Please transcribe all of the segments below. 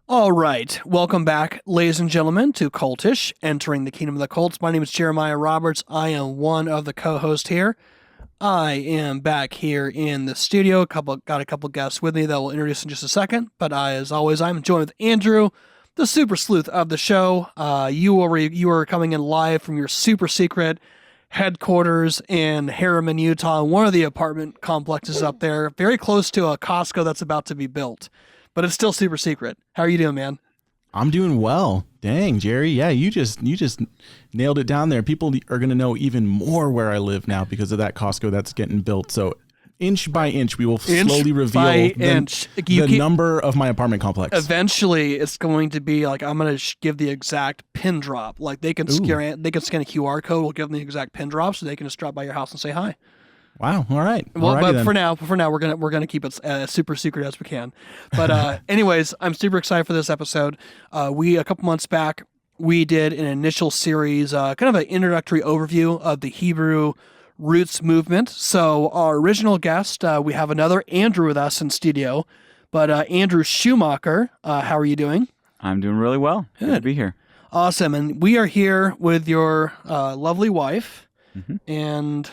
All right. Welcome back, ladies and gentlemen, to Cultish, Entering the Kingdom of the Cults. My name is Jeremiah Roberts. I am one of the co-hosts here. I am back here in the studio. Got a couple guests with me that we'll introduce in just a second. But as always, I'm joined with Andrew, the super sleuth of the show. You are coming in live from your super secret headquarters in Harriman, Utah, one of the apartment complexes up there, very close to a Costco that's about to be built. But it's still super secret. How are you doing, man? I'm doing well. Dang, Jerry. Yeah, you just nailed it down there. People are going to know even more where I live now because of that Costco that's getting built. So inch by inch, we will slowly reveal the number of my apartment complex. Eventually, it's going to be like, I'm going to give the exact pin drop. Like they can scan a QR code. We'll give them the exact pin drop so they can just drop by your house and say hi. Wow. All right. Well, but for now, we're gonna keep it as super secret as we can. But anyways, I'm super excited for this episode. A couple months back, we did an initial series, kind of an introductory overview of the Hebrew roots movement. So our original guest, we have another Andrew with us in studio, but Andrew Schumacher. How are you doing? I'm doing really well. Good to be here. Awesome, and we are here with your lovely wife, and.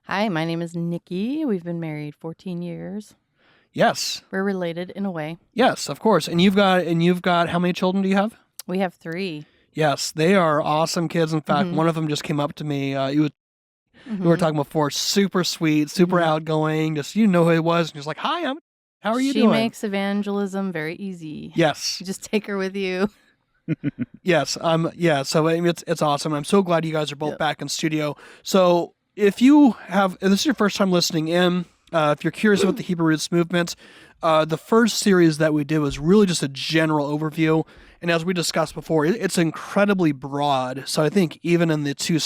Hi, my name is Nikki. We've been married 14 years. Yes. We're related in a way. Yes, of course. And you've got how many children do you have? We have 3. Yes, they are awesome kids. In fact, one of them just came up to me. We were talking before. Super sweet, super outgoing. Just who he was, and just like, "Hi, how are you doing?" She makes evangelism very easy. Yes. You just take her with you. Yes. So it's awesome. I'm so glad you guys are both back in studio. So. If this is your first time listening in, if you're curious about the Hebrew Roots movement, the first series that we did was really just a general overview. And as we discussed before, it's incredibly broad. So I think even in the two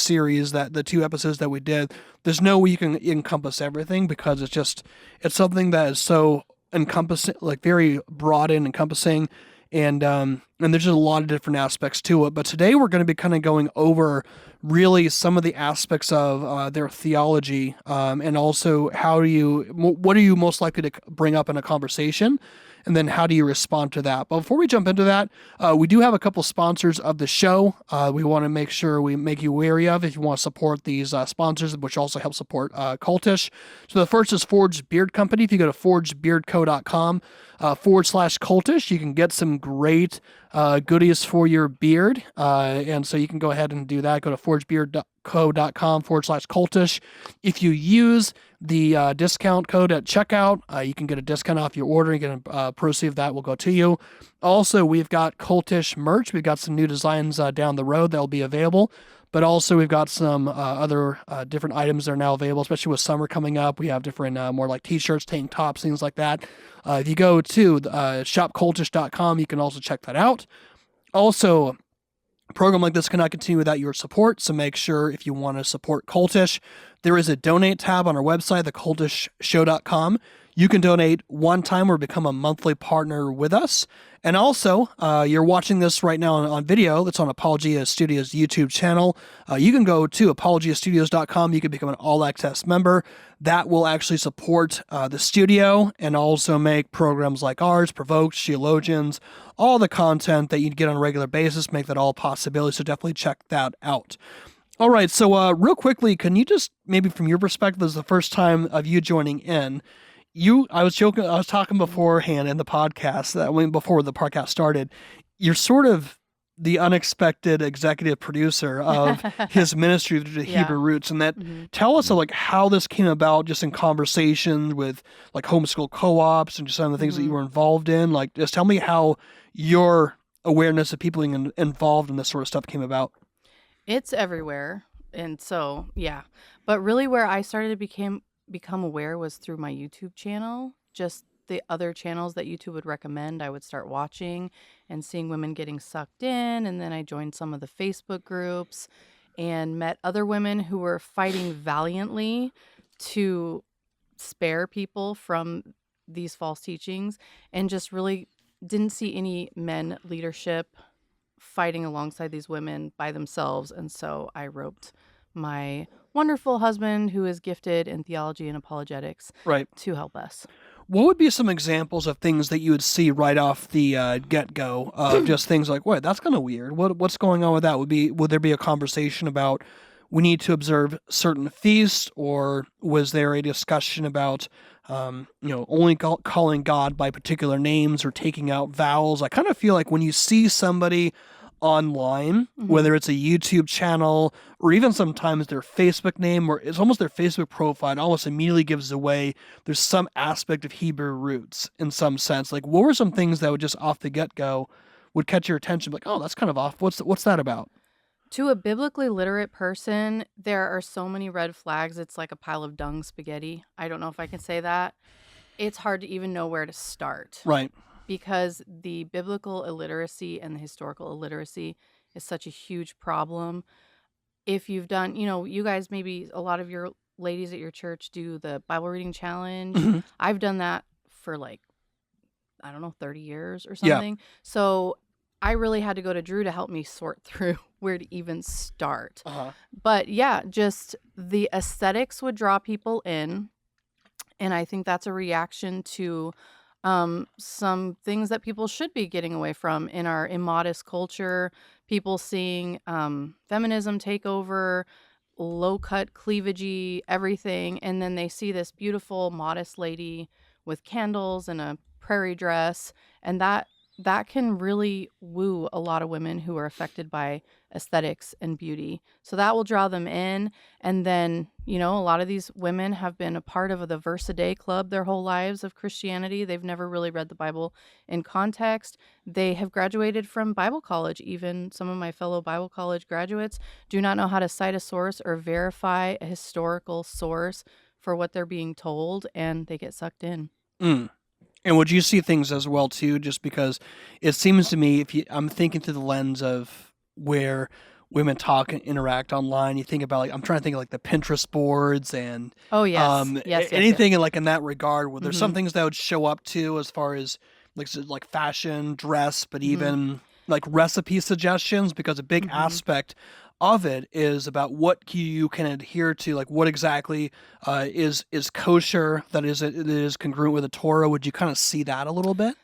episodes that we did, there's no way you can encompass everything because it's something that is so encompassing, like very broad and encompassing. And there's just a lot of different aspects to it. But today we're going to be kind of going over really some of the aspects of their theology, and also what are you most likely to bring up in a conversation, and then how do you respond to that? But before we jump into that, we do have a couple sponsors of the show. We want to make sure we make you wary of if you want to support these sponsors, which also help support Cultish. So the first is Forged Beard Company. If you go to forgedbeardco.com /Cultish, you can get some great goodies for your beard. And so you can go ahead and do that. Go to forgedbeardco.com /Cultish. If you use the discount code at checkout, you can get a discount off your order and get a proceed of that will go to you. Also, we've got Cultish merch. We've got some new designs down the road that will be available. But also we've got some other different items that are now available, especially with summer coming up. We have different more like t-shirts, tank tops, things like that. If you go to shopcultish.com, you can also check that out. Also, a program like this cannot continue without your support, so make sure if you want to support Cultish, there is a donate tab on our website, thecultishshow.com. You can donate one time or become a monthly partner with us. And also, you're watching this right now on video. It's on Apologia Studios YouTube channel. You can go to apologiastudios.com. You can become an all-access member. That will actually support the studio and also make programs like ours, Provoked, Theologians, all the content that you get on a regular basis, make that all a possibility. So definitely check that out. All right, so real quickly, can you just, maybe from your perspective, this is the first time of you joining in, I was talking beforehand in the podcast, before the podcast started, you're sort of the unexpected executive producer of his ministry, the Hebrew Roots, and that tell us like how this came about, just in conversations with like homeschool co-ops and just some of the things that you were involved in. Like, just tell me how your awareness of people being involved in this sort of stuff came about. It's everywhere, and so but really where I started to become aware was through my YouTube channel. Just the other channels that YouTube would recommend, I would start watching and seeing women getting sucked in. And then I joined some of the Facebook groups and met other women who were fighting valiantly to spare people from these false teachings, and just really didn't see any men leadership fighting alongside these women by themselves. And so I roped my wonderful husband, who is gifted in theology and apologetics, to help us. What would be some examples of things that you would see right off the get-go of just things like, wait, that's kind of weird. What's going on with that? Would there be a conversation about we need to observe certain feasts, or was there a discussion about only calling God by particular names or taking out vowels? I kind of feel like when you see somebody online, whether it's a YouTube channel or even sometimes their Facebook name, or it's almost their Facebook profile, it almost immediately gives away there's some aspect of Hebrew roots in some sense. Like, what were some things that would just off the get-go would catch your attention? Like, oh, that's kind of off. What's that about? To a biblically literate person, there are so many red flags. It's like a pile of dung spaghetti. I don't know if I can say that. It's hard to even know where to start. Right. Because the biblical illiteracy and the historical illiteracy is such a huge problem. If you've done, you guys, maybe a lot of your ladies at your church do the Bible reading challenge. I've done that for 30 years or something. Yeah. So I really had to go to Drew to help me sort through where to even start. But yeah, just the aesthetics would draw people in. And I think that's a reaction to some things that people should be getting away from in our immodest culture. People seeing feminism take over, low-cut cleavagey, everything, and then they see this beautiful, modest lady with candles and a prairie dress, and that can really woo a lot of women who are affected by aesthetics and beauty. So that will draw them in. And then, a lot of these women have been a part of the Verse a Day Club their whole lives of Christianity. They've never really read the Bible in context. They have graduated from Bible college. Even some of my fellow Bible college graduates do not know how to cite a source or verify a historical source for what they're being told, and they get sucked in. And would you see things as well too? Just because it seems to me, I'm thinking through the lens of where women talk and interact online. You think about I'm trying to think of the Pinterest boards and anything in that regard. Where there's some things that would show up too, as far as like fashion, dress, but even like recipe suggestions, because a big aspect of it is about what you can adhere to, like what exactly is kosher, that is congruent with the Torah. Would you kind of see that a little bit?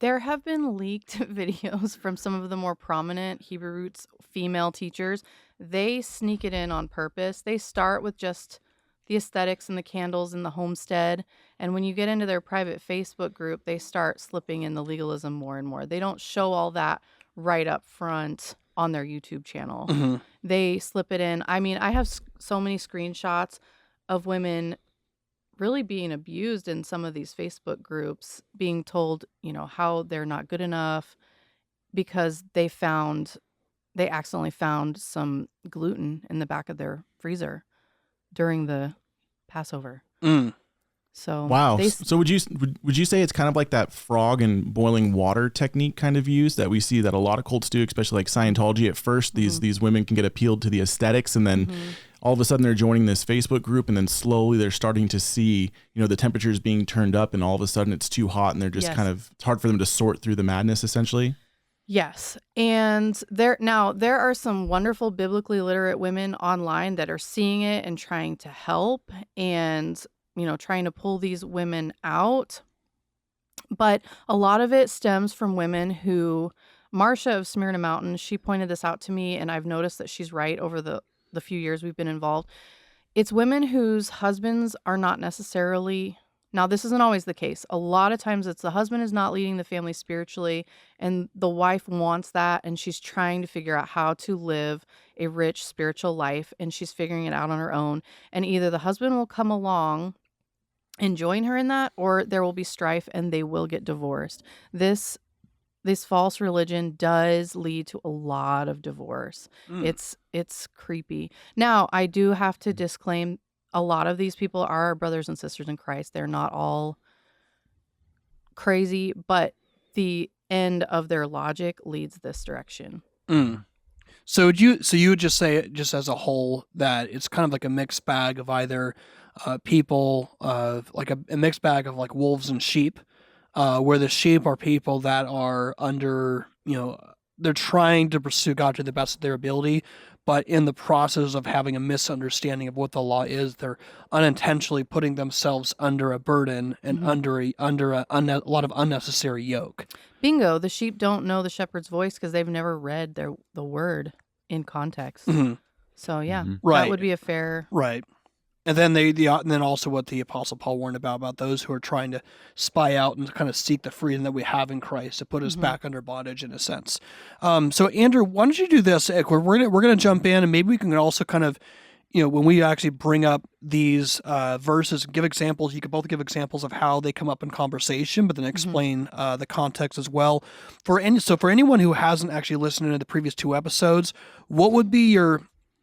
There have been leaked videos from some of the more prominent Hebrew roots female teachers. They sneak it in on purpose. They start with just the aesthetics and the candles and the homestead, and when you get into their private Facebook group, they start slipping in the legalism more and more. They don't show all that right up front on their YouTube channel. They slip it in. I mean, I have so many screenshots of women really being abused in some of these Facebook groups, being told, how they're not good enough because they accidentally found some gluten in the back of their freezer during the Passover. So wow. So would you say it's kind of like that frog and boiling water technique kind of use that we see that a lot of cults do, especially like Scientology? At first, these women can get appealed to the aesthetics, and then all of a sudden they're joining this Facebook group, and then slowly they're starting to see, the temperatures being turned up, and all of a sudden it's too hot, and they're just it's hard for them to sort through the madness, essentially. Yes. And there are some wonderful biblically literate women online that are seeing it and trying to help and trying to pull these women out. But a lot of it stems from women who, Marcia of Smyrna Mountain, she pointed this out to me, and I've noticed that she's right over the few years we've been involved. It's women whose husbands are not necessarily, now this isn't always the case. A lot of times it's the husband is not leading the family spiritually, and the wife wants that, and she's trying to figure out how to live a rich spiritual life, and she's figuring it out on her own. And either the husband will come along and join her in that, or there will be strife and they will get divorced. This false religion does lead to a lot of divorce. It's creepy. Now, I do have to disclaim, a lot of these people are our brothers and sisters in Christ. They're not all crazy, but the end of their logic leads this direction. So you would just say, just as a whole, that it's kind of like a mixed bag of either people, like a mixed bag of like wolves and sheep, where the sheep are people that are under, they're trying to pursue God to the best of their ability, but in the process of having a misunderstanding of what the law is, they're unintentionally putting themselves under a burden and under a lot of unnecessary yoke. Bingo. The sheep don't know the shepherd's voice because they've never read the word in context. So yeah, Right. that would be a fair. Right. And then and then also what the Apostle Paul warned about those who are trying to spy out and kind of seek the freedom that we have in Christ to put us back under bondage in a sense. So Andrew, why don't you do this? We're gonna jump in, and maybe we can also kind of, when we actually bring up these verses, give examples. You could both give examples of how they come up in conversation, but then explain the context as well. For anyone who hasn't actually listened to the previous 2 episodes, what would be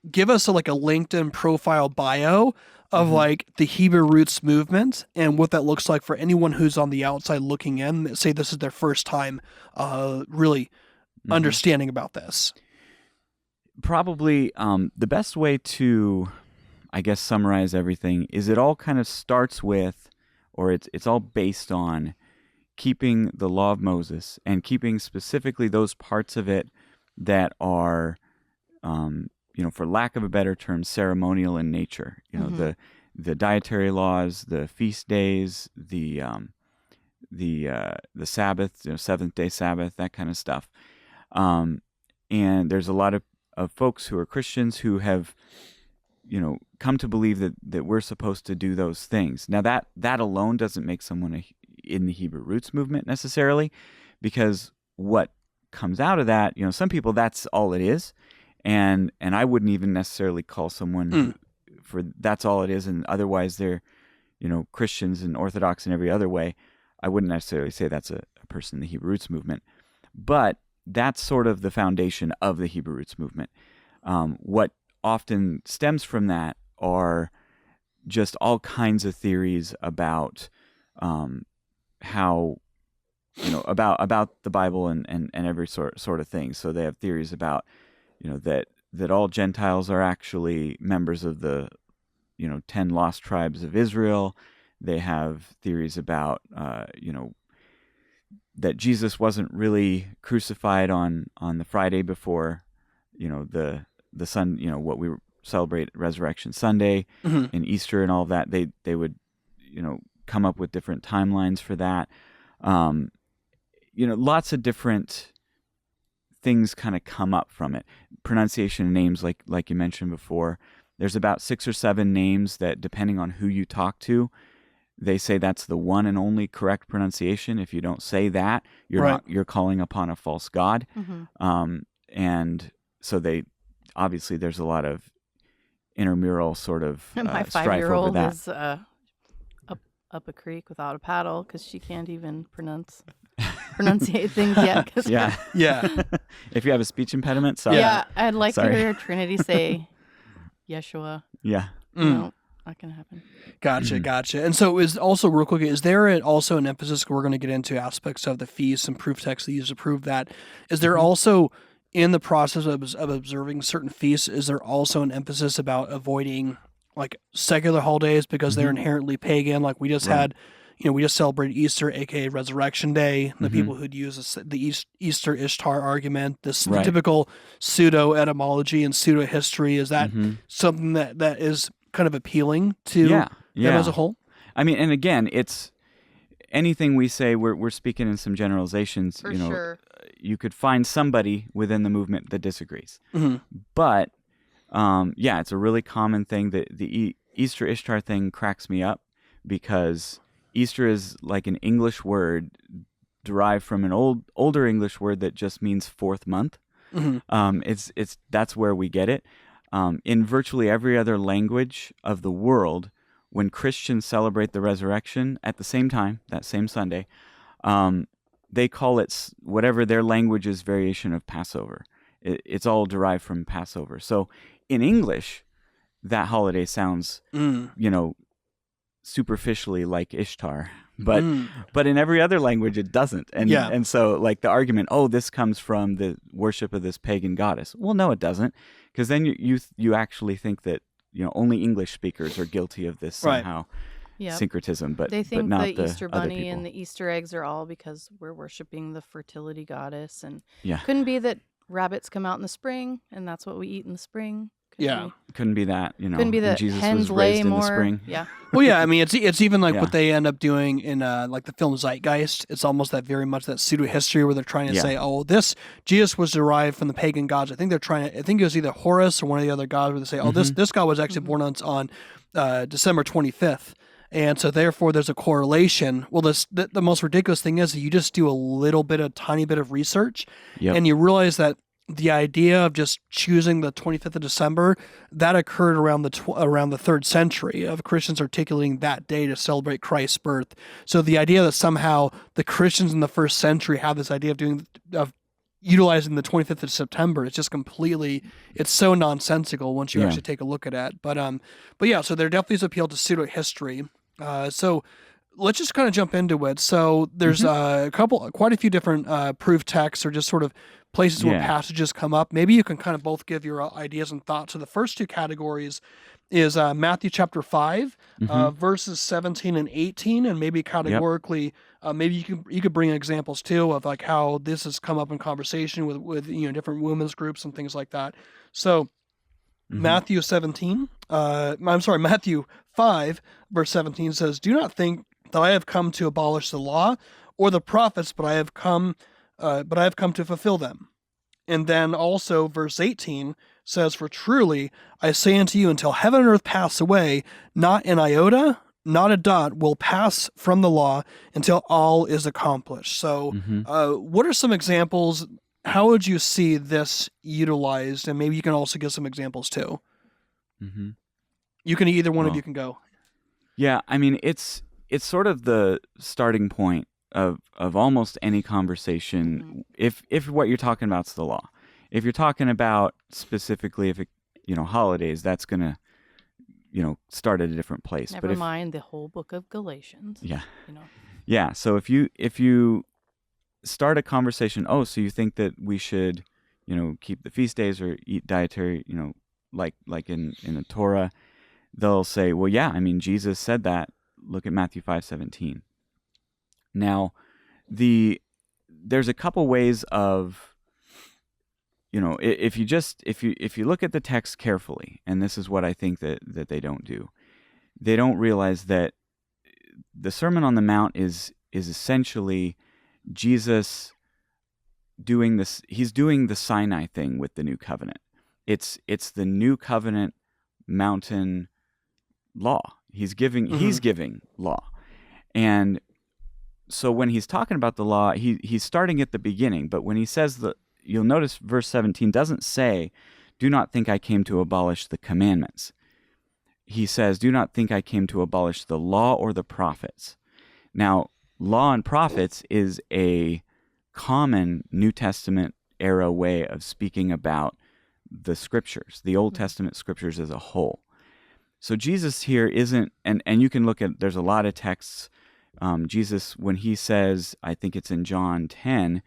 give us a LinkedIn profile bio of the Hebrew Roots movement and what that looks like for anyone who's on the outside looking in, say this is their first time really understanding about this. Probably the best way to, I guess, summarize everything is it all kind of starts with, or it's all based on keeping the law of Moses and keeping specifically those parts of it that are for lack of a better term, ceremonial in nature. The dietary laws, the feast days, the Sabbath, seventh day Sabbath, that kind of stuff. And there's a lot of folks who are Christians who have, come to believe that we're supposed to do those things. Now that alone doesn't make someone in the Hebrew Roots movement necessarily, because what comes out of that, some people, that's all it is. And I wouldn't even necessarily call someone for that's all it is, and otherwise they're, Christians and Orthodox in every other way. I wouldn't necessarily say that's a person in the Hebrew Roots movement, but that's sort of the foundation of the Hebrew Roots movement. What often stems from that are just all kinds of theories about how, about the Bible and every sort of thing. So they have theories about that all Gentiles are actually members of the 10 lost tribes of Israel. They have theories about that Jesus wasn't really crucified on the Friday before the sun, what we celebrate Resurrection Sunday and Easter and all of that. They would come up with different timelines for that. Lots of different things kind of come up from it. Pronunciation names, like you mentioned before, there's about 6 or 7 names that, depending on who you talk to, they say that's the one and only correct pronunciation. If you don't say that, you're calling upon a false god. And so obviously there's a lot of intramural sort of my strife over 5-year-old that. is up a creek without a paddle because she can't even pronunciate things yet. Yeah. If you have a speech impediment, sorry. Yeah, I'd like to hear Trinity say Yeshua. Yeah. No, not going to happen. Gotcha. And so is also real quick, is there also an emphasis, we're going to get into aspects of the feasts and proof texts that you use to prove that. Is there also, in the process of observing certain feasts, is there also an emphasis about avoiding secular holidays because they're inherently pagan? Like we just had, we just celebrated Easter, aka Resurrection Day. The people who'd use the Easter Ishtar argument, this typical pseudo etymology and pseudo history, is that something that is kind of appealing to them as a whole? I mean, and again, it's anything we say, we're speaking in some generalizations. For sure. You could find somebody within the movement that disagrees, but it's a really common thing. That the Easter Ishtar thing cracks me up because Easter is like an English word derived from an older English word that just means 4th month. That's where we get it. In virtually every other language of the world, when Christians celebrate the resurrection at the same time, that same Sunday, they call it whatever their language's variation of Passover. It's all derived from Passover. So in English, that holiday sounds, superficially like Ishtar, but in every other language it doesn't. And so like the argument, this comes from the worship of this pagan goddess. Well, no, it doesn't, because then you actually think that only English speakers are guilty of this somehow. Syncretism, but they think but not the Easter other bunny people. and the Easter eggs are all because we're worshiping the fertility goddess, and Yeah. couldn't be that rabbits come out in the spring, and that's what we eat in the spring. Yeah. Couldn't be that, Couldn't be that Jesus hens was lay raised in more. the spring. Yeah. Well, yeah, I mean, it's even like Yeah. what they end up doing in like the film Zeitgeist. It's almost that very much that pseudo history where they're trying to Yeah. say, oh, this Jesus was derived from the pagan gods. I think it was either Horus or one of the other gods where they say, oh, this god was actually born on December 25th. And so therefore there's a correlation. Well, the most ridiculous thing is that you just do a tiny bit of research Yep. and you realize that the idea of just choosing the 25th of December, that occurred around the 3rd century of Christians articulating that day to celebrate Christ's birth. So the idea that somehow the Christians in the 1st century have this idea of utilizing the 25th of September, it's just it's so nonsensical once you actually take a look at it. But yeah, so there definitely is appeal to pseudo history. So let's just kind of jump into it. So there's quite a few different proof texts or just sort of places where passages come up. Maybe you can kind of both give your ideas and thoughts. So the first two categories is Matthew chapter 5, verses 17 and 18, and maybe categorically, maybe you could bring in examples too of like how this has come up in conversation with different women's groups and things like that. So Matthew 5 verse 17 says, "Do not think that I have come to abolish the law or the prophets, but I have come to fulfill them." And then also verse 18 says, "For truly I say unto you, until heaven and earth pass away, not an iota, not a dot will pass from the law until all is accomplished." So what are some examples? How would you see this utilized? And maybe you can also give some examples too. You can, either one of you can go. Yeah, I mean, it's sort of the starting point of almost any conversation. If what you're talking about is the law, if you're talking about specifically holidays, that's gonna start at a different place. Never mind the whole book of Galatians. Yeah. Yeah. So if you start a conversation, so you think that we should keep the feast days or eat dietary, like in the Torah, they'll say, well, yeah, I mean, Jesus said that. Look at Matthew 5:17. Now, there's a couple ways of, if you look at the text carefully, and this is what I think that they don't do, they don't realize that the Sermon on the Mount is essentially Jesus doing this. He's doing the Sinai thing with the new covenant. It's the new covenant mountain law. He's giving law. And so when he's talking about the law, he's starting at the beginning. But when he says you'll notice verse 17 doesn't say, "Do not think I came to abolish the commandments." He says, "Do not think I came to abolish the law or the prophets." Now, law and prophets is a common New Testament era way of speaking about the scriptures, the Old Testament scriptures as a whole. So Jesus here isn't, and you can look at, there's a lot of texts. Jesus, when he says, I think it's in John 10,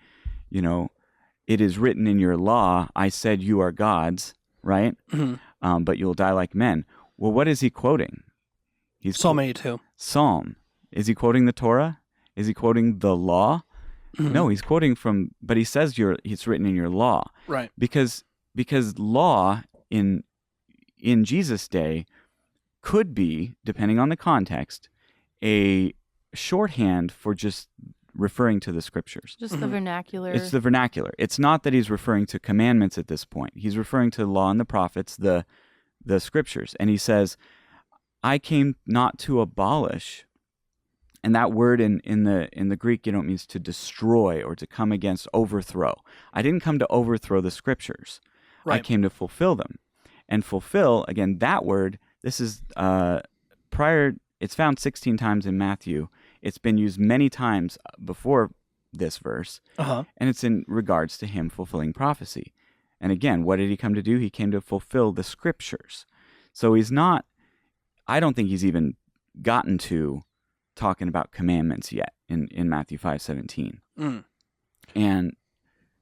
"It is written in your law, I said you are gods," right? But you'll die like men. Well, what is he quoting? He's Psalm 82. Psalm. Is he quoting the Torah? Is he quoting the law? No, he's quoting but he says it's written in your law. Right. Because law in Jesus' day could be, depending on the context, a shorthand for just referring to the scriptures. Just the vernacular. It's the vernacular. It's not that he's referring to commandments at this point. He's referring to the law and the prophets, the scriptures. And he says, "I came not to abolish." And that word in the Greek, means to destroy or to come against, overthrow. I didn't come to overthrow the scriptures. Right. I came to fulfill them. And fulfill, again, that word, this is it's found 16 times in Matthew. It's been used many times before this verse. And it's in regards to him fulfilling prophecy. And again, what did he come to do? He came to fulfill the scriptures. So I don't think he's even gotten to talking about commandments yet in Matthew 5:17. And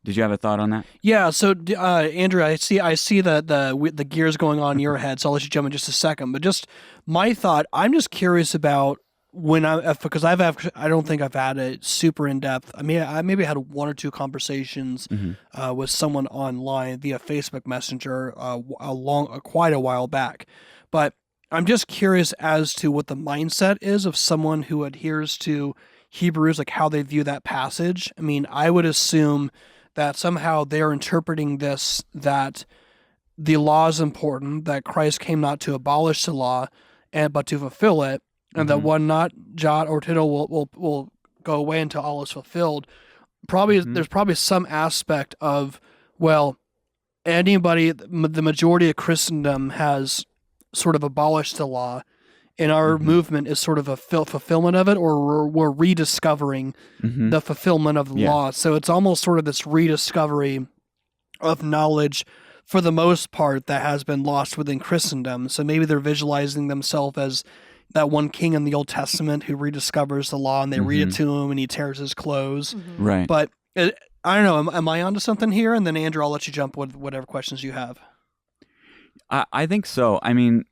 did you have a thought on that? Yeah. So Andrew, I see that the gears going on in your head. So I'll let you jump in just a second. But just my thought, I'm just curious about because I don't think I've had a super in depth. I mean, I maybe had one or two conversations with someone online via Facebook Messenger quite a while back, but I'm just curious as to what the mindset is of someone who adheres to Hebrews, like how they view that passage. I mean, I would assume that somehow they're interpreting this that the law is important, that Christ came not to abolish the law, but to fulfill it, and that one not jot or tittle will go away until all is fulfilled. There's probably some aspect of, well, the majority of Christendom has sort of abolished the law, and our movement is sort of a fulfillment of it, or we're rediscovering the fulfillment of the law. So it's almost sort of this rediscovery of knowledge for the most part that has been lost within Christendom. So maybe they're visualizing themselves as that one king in the Old Testament who rediscovers the law, and they read it to him and he tears his clothes. Right. But I don't know. Am I onto something here? And then Andrew, I'll let you jump with whatever questions you have. I think so. I mean,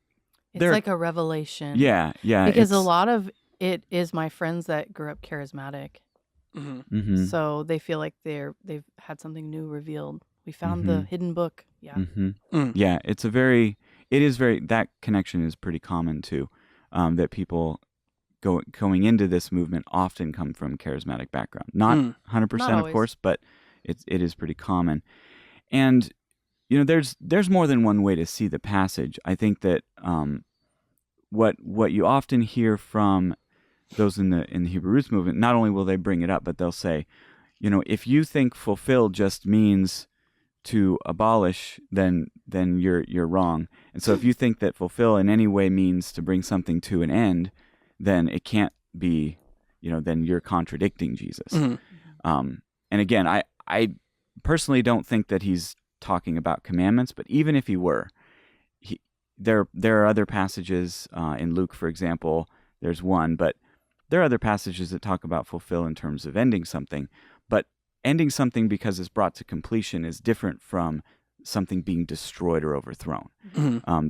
it's like a revelation. Yeah. Because a lot of it is my friends that grew up charismatic. So they feel like they've had something new revealed. We found the hidden book. Yeah. Yeah, it is very, that connection is pretty common too, that people going into this movement often come from charismatic background. Not 100%, Not of always. course, but it is pretty common. And, there's more than one way to see the passage. I think that what you often hear from those in the Hebrew Roots movement, not only will they bring it up, but they'll say, if you think fulfill just means to abolish, then you're wrong. And so if you think that fulfill in any way means to bring something to an end, then it can't be, then you're contradicting Jesus. And again, I personally don't think that he's talking about commandments, but even if he were, there are other passages in Luke, for example. There's one, but there are other passages that talk about fulfill in terms of ending something. But ending something because it's brought to completion is different from something being destroyed or overthrown.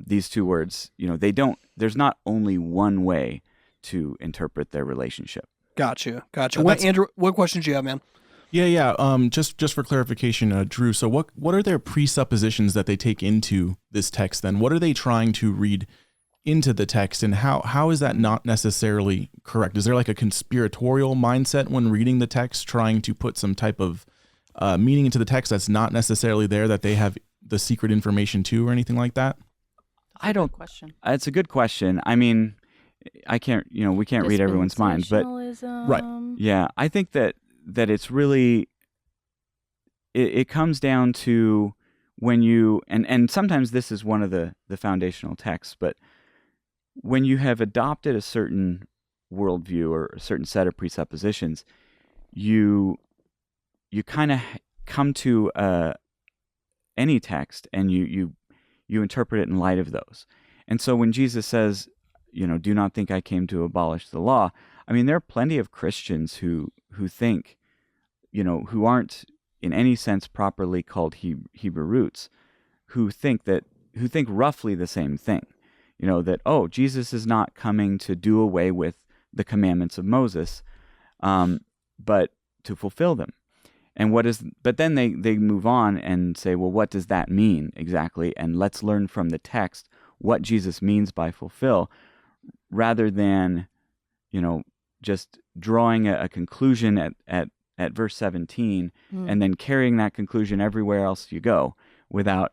These two words, there's not only one way to interpret their relationship. Gotcha. Andrew, what questions do you have, man? Yeah. Just for clarification, Drew. So what are their presuppositions that they take into this text? Then what are they trying to read into the text, and how is that not necessarily correct? Is there like a conspiratorial mindset when reading the text, trying to put some type of meaning into the text that's not necessarily there, that they have the secret information to, or anything like that? I don't. Question. It's a good question. I mean, we can't read everyone's mind, but right. Yeah, I think that it's really, it comes down to when you, and sometimes this is one of the foundational texts, but when you have adopted a certain worldview or a certain set of presuppositions, you kind of come to any text and you interpret it in light of those. And so when Jesus says, do not think I came to abolish the law, I mean, there are plenty of Christians who think, who aren't in any sense properly called Hebrew roots, who think roughly the same thing. That, Jesus is not coming to do away with the commandments of Moses, but to fulfill them. And but then they move on and say, well, what does that mean exactly? And let's learn from the text what Jesus means by fulfill, rather than, just drawing a conclusion at verse 17 and then carrying that conclusion everywhere else you go without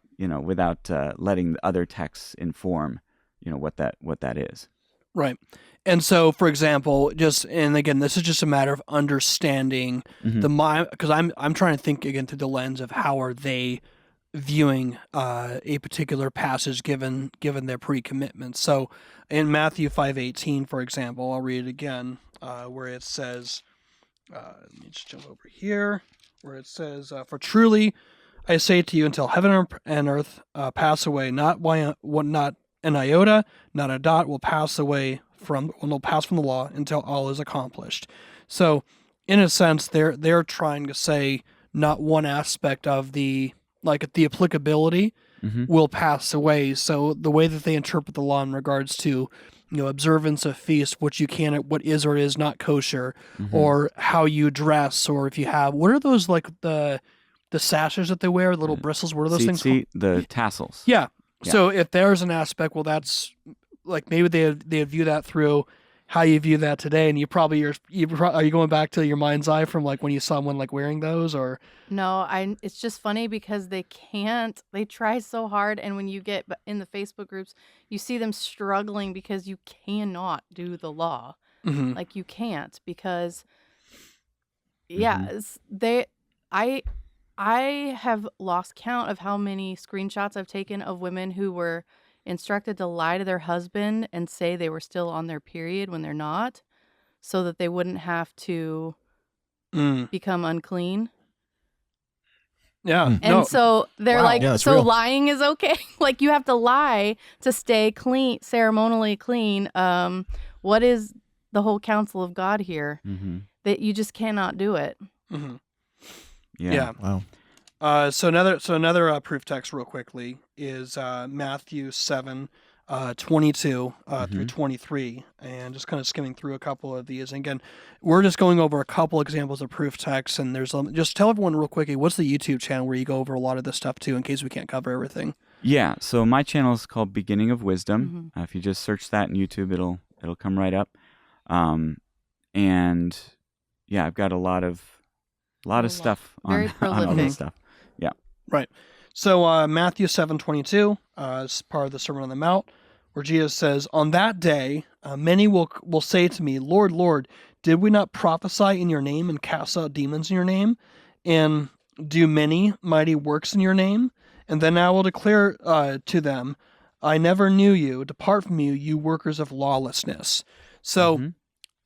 letting the other texts inform what that is. Right. And so, for example, and again, this is just a matter of understanding because I'm trying to think again through the lens of how are they viewing a particular passage given their pre-commitment. So in Matthew 5:18, for example, I'll read it again, where it says, let me just jump over here, where it says, for truly I say to you, until heaven and earth pass away, not an iota, not a dot will pass away from the law until all is accomplished. So, in a sense, they're trying to say not one aspect of the applicability will pass away. So the way that they interpret the law in regards to observance of feast, what you can, what is or is not kosher, Mm-hmm. or how you dress, or if you have, what are those like the sashes that they wear, the little bristles? What are those things called? The tassels. Yeah. Yeah. So if there's an aspect, well, that's like maybe they view that through how you view that today, and are you going back to your mind's eye from like when you saw someone like wearing those, or No, it's just funny because they try so hard, and when you get in the Facebook groups, you see them struggling because you cannot do the law. Mhm. Like you can't because Mm-hmm. I have lost count of how many screenshots I've taken of women who were instructed to lie to their husband and say they were still on their period when they're not, so that they wouldn't have to Mm. become unclean. Yeah. Hmm. And No. so they're Wow. like, Yeah, that's so real. lying is okay. Like you have to lie to stay clean, ceremonially clean. What is the whole counsel of God here? Mm-hmm. That you just cannot do it. Mhm. Yeah. Wow. So another proof text real quickly is Matthew 7, 22 through 23, and just kind of skimming through a couple of these. And again, we're just going over a couple examples of proof texts, and there's just tell everyone real quickly, what's the YouTube channel where you go over a lot of this stuff too, in case we can't cover everything. Yeah. So my channel is called Beginning of Wisdom. If you just search that in YouTube, it'll come right up. And yeah, I've got a lot of stuff Very on all prolific. this stuff. Yeah. Right. So Matthew 7:22 is part of the Sermon on the Mount, where Jesus says, "On that day, many will say to me, 'Lord, Lord, did we not prophesy in your name and cast out demons in your name, and do many mighty works in your name?' And then I will declare to them, 'I never knew you. Depart from me, you workers of lawlessness.'" So Mhm.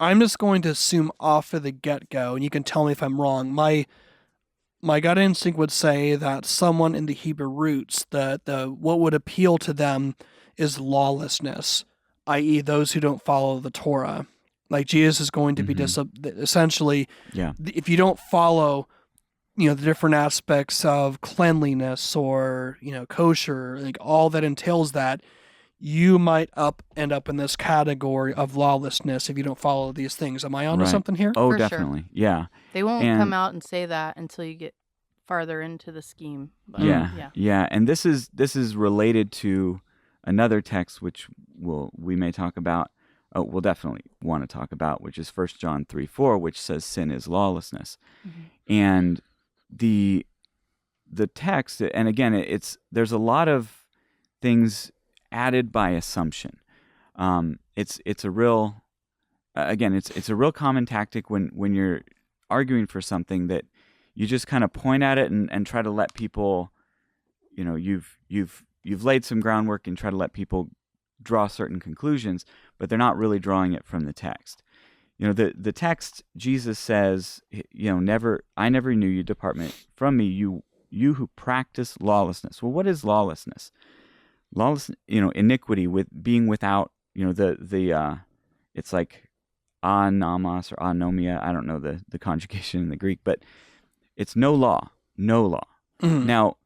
I'm just going to assume off of the get-go, and you can tell me if I'm wrong. My gut instinct would say that someone in the Hebrew roots, what would appeal to them is lawlessness, i.e., those who don't follow the Torah. Like Jesus is going to be essentially, Yeah. if you don't follow, the different aspects of cleanliness or kosher, like all that entails that, you might end up in this category of lawlessness if you don't follow these things. Am I onto Right. something here? Oh, For sure. definitely. Yeah. They won't And- come out and say that until you get farther into the scheme. But, Yeah. Yeah. And this is related to another text which we may talk about. We'll definitely want to talk about, which is 1 John 3:4, which says sin is lawlessness. And the text, and again, there's a lot of things added by assumption. It's a real it's a real common tactic when you're arguing for something, that you just kind of point at it and try to let people, you've laid some groundwork and try to let people draw certain conclusions, but they're not really drawing it from the text. The text, Jesus says, I never knew you, depart from me, you who practice lawlessness. Well, what is lawlessness? Lawless, iniquity, with being without, it's like anamos or anomia. I don't know the conjugation in the Greek, but it's no law. Mhm. Now,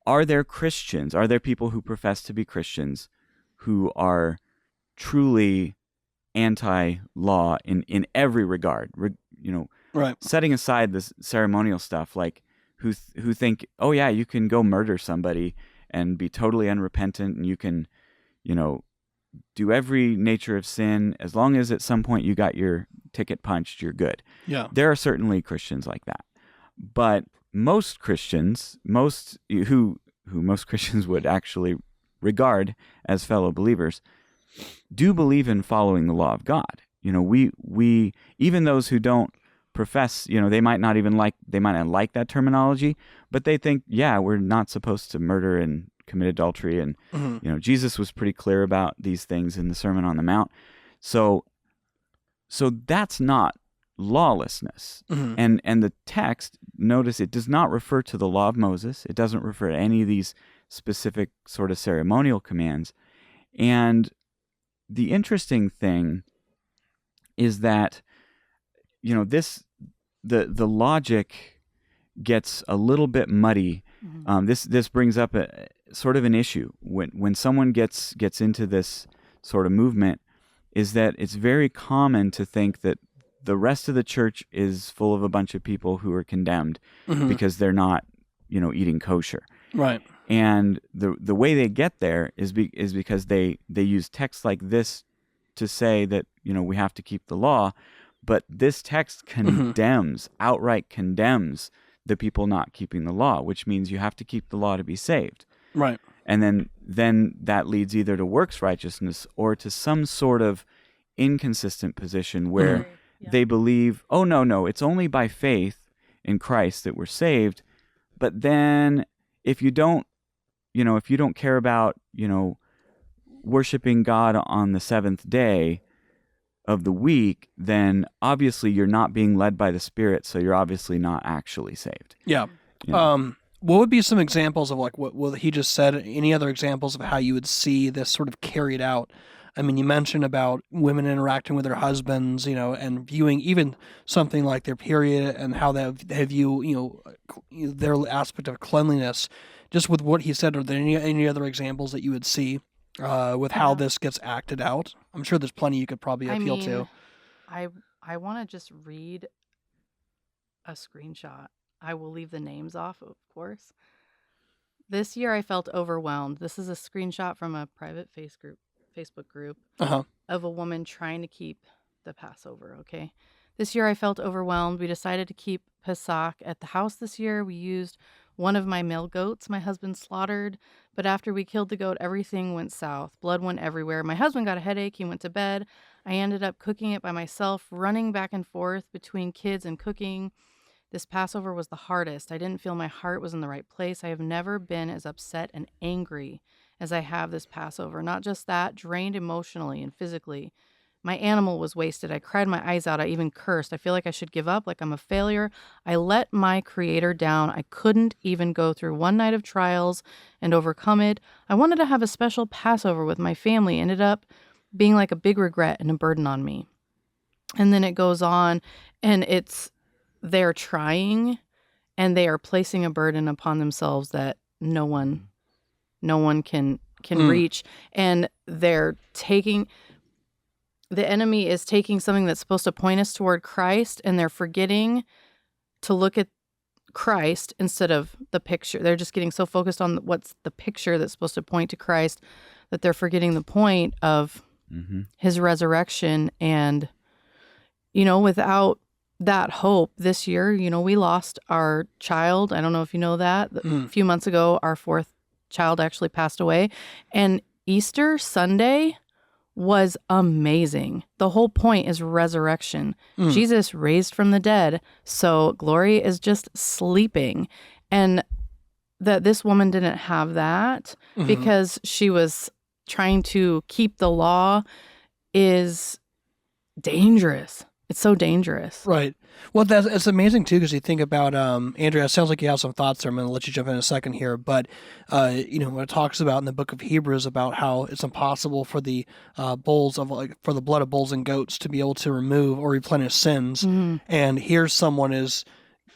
are there people who profess to be Christians who are truly anti-law in every regard? Right. Setting aside this ceremonial stuff, like who think, oh yeah, you can go murder somebody and be totally unrepentant, and you can, do every nature of sin, as long as at some point you got your ticket punched, you're good. Yeah. There are certainly Christians like that, but most Christians, who most Christians would actually regard as fellow believers, do believe in following the law of God. We even those who don't profess, they might not like that terminology, but they think, yeah, we're not supposed to murder and commit adultery, and Jesus was pretty clear about these things in the Sermon on the Mount. So that's not lawlessness. Mhm. And the text, notice, it does not refer to the law of Moses. It doesn't refer to any of these specific sort of ceremonial commands. And the interesting thing is that the logic gets a little bit muddy. This brings up a sort of an issue when someone gets into this sort of movement is that it's very common to think that the rest of the church is full of a bunch of people who are condemned because they're not, eating kosher. Right. And the way they get there is because they use texts like this to say that, we have to keep the law, but this text outright condemns the people not keeping the law, which means you have to keep the law to be saved. Right. And then that leads either to works righteousness or to some sort of inconsistent position where they believe, oh, no, it's only by faith in Christ that we're saved. But then if you don't care about, worshiping God on the seventh day of the week, then obviously you're not being led by the Spirit, so you're obviously not actually saved. Yeah. What would be some examples of like what he just said? Any other examples of how you would see this sort of carried out? I mean, you mentioned about women interacting with their husbands, and viewing even something like their period and how they view, their aspect of cleanliness. Just with what he said, are there any other examples that you would see with how this gets acted out? I'm sure there's plenty you could probably appeal to. I want to just read a screenshot. I will leave the names off, of course. This year I felt overwhelmed. This is a screenshot from a private Facebook group of a woman trying to keep the Passover, okay? This year I felt overwhelmed. We decided to keep Pesach at the house this year. We used one of my male goats my husband slaughtered, but after we killed the goat, everything went south. Blood went everywhere. My husband got a headache. He went to bed. I ended up cooking it by myself, running back and forth between kids and cooking. This Passover was the hardest. I didn't feel my heart was in the right place. I have never been as upset and angry as I have this Passover. Not just that, drained emotionally and physically. My animal was wasted. I cried my eyes out. I even cursed. I feel like I should give up, like I'm a failure. I let my Creator down. I couldn't even go through one night of trials and overcome it. I wanted to have a special Passover with my family. Ended up being like a big regret and a burden on me. And then it goes on, and they're trying, and they are placing a burden upon themselves that no one can reach. And the enemy is taking something that's supposed to point us toward Christ, and they're forgetting to look at Christ instead of the picture. They're just getting so focused on what's the picture that's supposed to point to Christ that they're forgetting the point of his resurrection. And, without that hope this year, we lost our child. I don't know if you know that. A few months ago, our fourth child actually passed away. And Easter Sunday was amazing. The whole point is resurrection. Jesus raised from the dead. So Glory is just sleeping. And that this woman didn't have that because she was trying to keep the law is dangerous. It's so dangerous. Right. Well, it's amazing, too, because you think about, Andrea, it sounds like you have some thoughts there. I'm going to let you jump in a second here. But, when it talks about in the book of Hebrews about how it's impossible for the for the blood of bulls and goats to be able to remove or replenish sins. And here someone is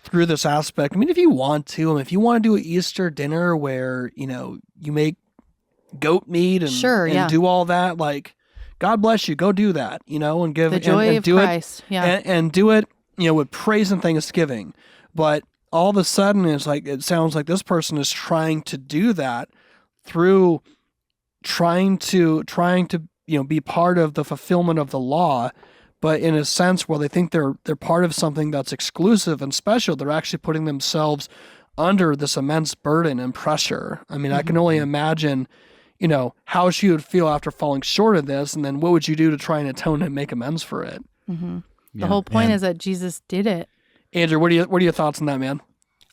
through this aspect. I mean, if you want to do an Easter dinner where, you make goat meat and do all that, like, God bless you. Go do that, and give the joy and of do Christ. And do it, with praise and thanksgiving. But all of a sudden, it sounds like this person is trying to do that through trying to be part of the fulfillment of the law. But in a sense, where they think they're part of something that's exclusive and special, they're actually putting themselves under this immense burden and pressure. I mean, I can only imagine, how she would feel after falling short of this, and then what would you do to try and atone and make amends for it? The whole point is that Jesus did it. Andrew, what are your thoughts on that, man?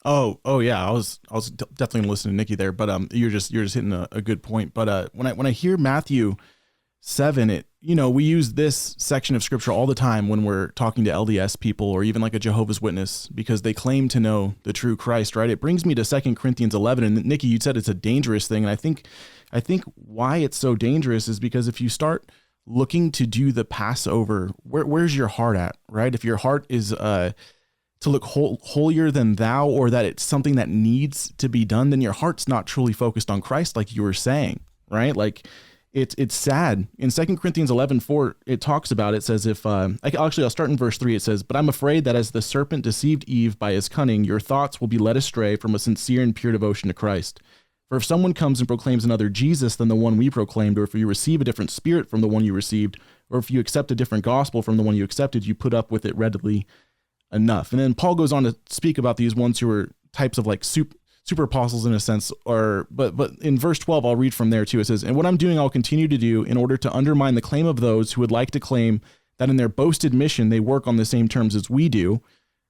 Oh yeah, I was definitely gonna listen to Nikki there, but you're just hitting a good point. But when I hear Matthew 7, we use this section of scripture all the time when we're talking to LDS people or even like a Jehovah's Witness because they claim to know the true Christ, right? It brings me to 2 Corinthians 11, and Nikki, you said it's a dangerous thing, and I think why it's so dangerous is because if you start looking to do the Passover, where's your heart at, right? If your heart is to look holier than thou, or that it's something that needs to be done, then your heart's not truly focused on Christ, like you were saying, right? Like it's sad. In 2 Corinthians 11:4, it talks about, it says, I'll start in verse 3. It says, "But I'm afraid that as the serpent deceived Eve by his cunning, your thoughts will be led astray from a sincere and pure devotion to Christ. For if someone comes and proclaims another Jesus than the one we proclaimed, or if you receive a different spirit from the one you received, or if you accept a different gospel from the one you accepted, you put up with it readily enough." And then Paul goes on to speak about these ones who are types of like super apostles in a sense, but in verse 12, I'll read from there too. It says, "And what I'm doing, I'll continue to do in order to undermine the claim of those who would like to claim that in their boasted mission, they work on the same terms as we do.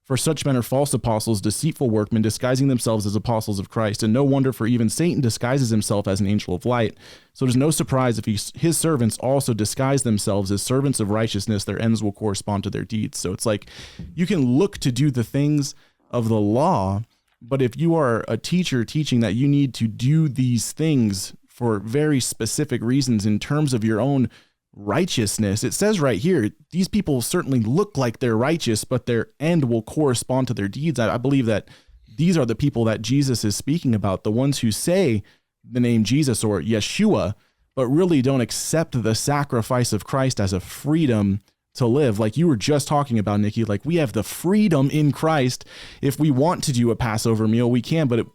For such men are false apostles, deceitful workmen, disguising themselves as apostles of Christ. And no wonder, for even Satan disguises himself as an angel of light. So there's no surprise if his servants also disguise themselves as servants of righteousness, their ends will correspond to their deeds." So it's like, you can look to do the things of the law, but if you are a teacher teaching that you need to do these things for very specific reasons in terms of your own righteousness, it says right here, these people certainly look like they're righteous, but their end will correspond to their deeds. I believe that these are the people that Jesus is speaking about, the ones who say the name Jesus or Yeshua, but really don't accept the sacrifice of Christ as a freedom to live. Like you were just talking about, Nikki, like we have the freedom in Christ. If we want to do a Passover meal, we can, but